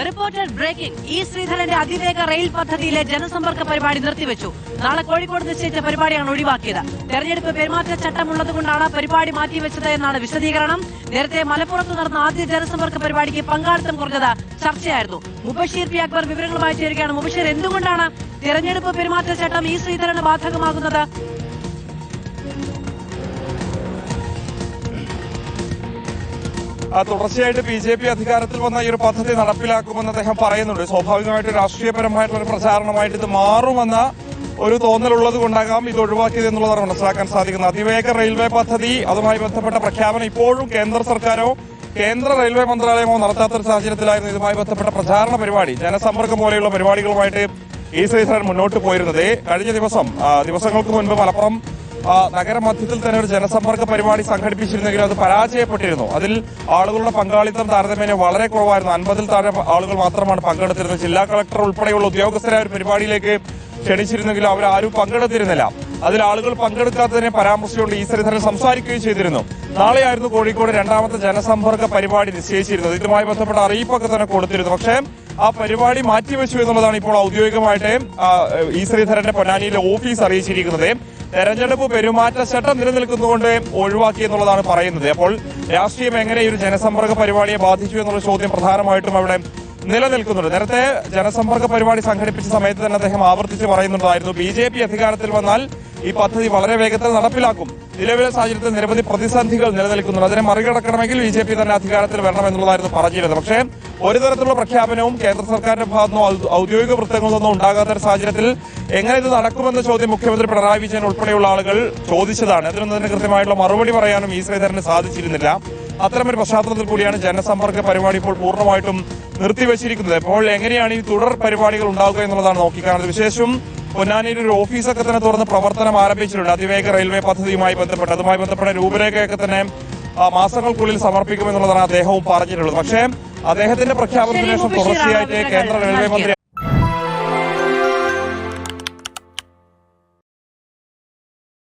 Reported breaking. E ശ്രീധരന്റെ അതിവേഗ rail പദ്ധതിയിലെ ജനസമ്പർക്ക പരിപാടി നിർത്തിവെച്ചു. നാളെ കോഴിക്കോട് നിശ്ചയിച്ച പരിപാടിയാണ് ഒഴിവാക്കിയത്. തെരഞ്ഞെടുപ്പ് പെരുമാറ്റച്ചട്ടമുള്ളതുകൊണ്ടാണ് പരിപാടി മാറ്റിവെച്ചത് എന്നാണ് വിശദീകരണം. നേരത്തെ മലപ്പുറത്ത് നടന്ന ആദ്യ ജനസമ്പർക്ക പരിപാടിക്ക് പങ്കാളിത്തം കുറഞ്ഞത് ചർച്ചയായിരുന്നു. മുബഷീർ പി അക്ബർ വിവരങ്ങളുമായി ചേരുകയാണ്. മുബഷീർ, എന്തുകൊണ്ടാണ് തെരഞ്ഞെടുപ്പ് പെരുമാറ്റച്ചട്ടം ഇ ശ്രീധരന് ബാധകമാകുന്നത്? തുടർച്ചയായിട്ട് BJP അധികാരത്തിൽ വന്ന ഈ ഒരു പദ്ധതി നടപ്പിലാക്കുമെന്ന് അദ്ദേഹം പറയുന്നുണ്ട്. സ്വാഭാവികമായിട്ട് രാഷ്ട്രീയപരമായിട്ടുള്ള ഒരു പ്രചാരണമായിട്ട് ഇത് മാറുമെന്ന ഒരു തോന്നലുള്ളത് കൊണ്ടാകാം ഇത് ഒഴിവാക്കിയത് എന്നുള്ളതാണ് മനസ്സിലാക്കാൻ സാധിക്കുന്നത്. അതിവേഗ റെയിൽവേ പദ്ധതി, അതുമായി ബന്ധപ്പെട്ട പ്രഖ്യാപനം ഇപ്പോഴും കേന്ദ്ര സർക്കാരോ കേന്ദ്ര റെയിൽവേ മന്ത്രാലയമോ നടത്താത്തൊരു സാഹചര്യത്തിലായിരുന്നു ഇതുമായി ബന്ധപ്പെട്ട പ്രചാരണ പരിപാടി, ജനസമ്പർക്കം പോലെയുള്ള പരിപാടികളുമായിട്ട് ഇ ശ്രീധരൻ മുന്നോട്ട് പോയിരുന്നത്. കഴിഞ്ഞ ദിവസങ്ങൾക്ക് മുൻപ് മലപ്പുറം നഗരമധ്യത്തിൽ തന്നെ ഒരു ജനസമ്പർക്ക പരിപാടി സംഘടിപ്പിച്ചിരുന്നെങ്കിലും അത് പരാജയപ്പെട്ടിരുന്നു. അതിൽ ആളുകളുടെ പങ്കാളിത്തം താരതമ്യേന വളരെ കുറവായിരുന്നു. 50-ൽ താഴെ ആളുകൾ മാത്രമാണ് പങ്കെടുത്തിരുന്നത്. ജില്ലാ കളക്ടർ ഉൾപ്പെടെയുള്ള ഉദ്യോഗസ്ഥരെ ഒരു പരിപാടിയിലേക്ക് ക്ഷണിച്ചിരുന്നെങ്കിലും അവരാരും പങ്കെടുത്തിരുന്നില്ല. അതിൽ ആളുകൾ പങ്കെടുക്കാത്തതിനെ പരാമർശിച്ചുകൊണ്ട് ഇ ശ്രീധരൻ സംസാരിക്കുകയും ചെയ്തിരുന്നു. നാളെയായിരുന്നു കോഴിക്കോട് രണ്ടാമത്തെ ജനസമ്പർക്ക പരിപാടി നിശ്ചയിച്ചിരുന്നത്. ഇതുമായി ബന്ധപ്പെട്ട അറിയിപ്പൊക്കെ തന്നെ കൊടുത്തിരുന്നു. പക്ഷേ ആ പരിപാടി മാറ്റിവെച്ചു എന്നുള്ളതാണ് ഇപ്പോൾ ഔദ്യോഗികമായിട്ട് ഇ ശ്രീധരന്റെ പൊന്നാനിയിലെ ഓഫീസ് അറിയിച്ചിരിക്കുന്നത്. തെരഞ്ഞെടുപ്പ് പെരുമാറ്റച്ചട്ടം നിലനിൽക്കുന്നതുകൊണ്ട് ഒഴിവാക്കി എന്നുള്ളതാണ് പറയുന്നത്. അപ്പോൾ രാഷ്ട്രീയം എങ്ങനെ ഈ ഒരു ജനസമ്പർക്ക പരിപാടിയെ ബാധിച്ചു എന്നുള്ള ചോദ്യം പ്രധാനമായിട്ടും അവിടെ നിലനിൽക്കുന്നുണ്ട്. നേരത്തെ ജനസമ്പർക്ക പരിപാടി സംഘടിപ്പിച്ച സമയത്ത് തന്നെ അദ്ദേഹം ആവർത്തിച്ച് പറയുന്നുണ്ടായിരുന്നു BJP അധികാരത്തിൽ വന്നാൽ ഈ പദ്ധതി വളരെ വേഗത്തിൽ നടപ്പിലാക്കും. നിലവിലെ സാഹചര്യത്തിൽ നിരവധി പ്രതിസന്ധികൾ നിലനിൽക്കുന്നുണ്ട്. അതിനെ മറികടക്കണമെങ്കിൽ BJP തന്നെ അധികാരത്തിൽ വരണമെന്നുള്ളതായിരുന്നു പറഞ്ഞിരുന്നത്. പക്ഷേ ഒരു തരത്തിലുള്ള പ്രഖ്യാപനവും കേന്ദ്ര സർക്കാരിന്റെ ഭാഗത്തുനിന്നോ ഔദ്യോഗിക വൃത്തങ്ങളിലൊന്നും ഉണ്ടാകാത്ത ഒരു സാഹചര്യത്തിൽ എങ്ങനെ ഇത് നടക്കുമെന്ന ചോദ്യം മുഖ്യമന്ത്രി പിണറായി വിജയൻ ഉൾപ്പെടെയുള്ള ആളുകൾ ചോദിച്ചതാണ്. അതിനൊന്നും തന്നെ കൃത്യമായിട്ടുള്ള മറുപടി പറയാനും ഇ ശ്രീധരന് സാധിച്ചിരുന്നില്ല. അത്തരമൊരു പശ്ചാത്തലത്തിൽ കൂടിയാണ് ജനസമ്പർക്ക പരിപാടി ഇപ്പോൾ പൂർണ്ണമായിട്ടും നിർത്തിവച്ചിരിക്കുന്നത്. ഇപ്പോൾ എങ്ങനെയാണ് ഈ തുടർ പരിപാടികൾ ഉണ്ടാവുക എന്നുള്ളതാണ് നോക്കിക്കാണുന്നത്. വിശേഷം പൊന്നാനിയിൽ ഒരു ഓഫീസൊക്കെ തന്നെ തുറന്ന് പ്രവർത്തനം ആരംഭിച്ചിട്ടുണ്ട്. അതിവേഗ റെയിൽവേ പദ്ധതിയുമായി ബന്ധപ്പെട്ട് അതുമായി ബന്ധപ്പെട്ട രൂപരേഖയൊക്കെ തന്നെ മാസങ്ങൾക്കുള്ളിൽ സമർപ്പിക്കുമെന്നുള്ളതാണ് അദ്ദേഹവും പറഞ്ഞിട്ടുള്ളത്. പക്ഷേ അദ്ദേഹത്തിന്റെ പ്രഖ്യാപനത്തിന് ശേഷം തുടർച്ചയായിട്ട് കേന്ദ്ര റെയിൽവേ മന്ത്രി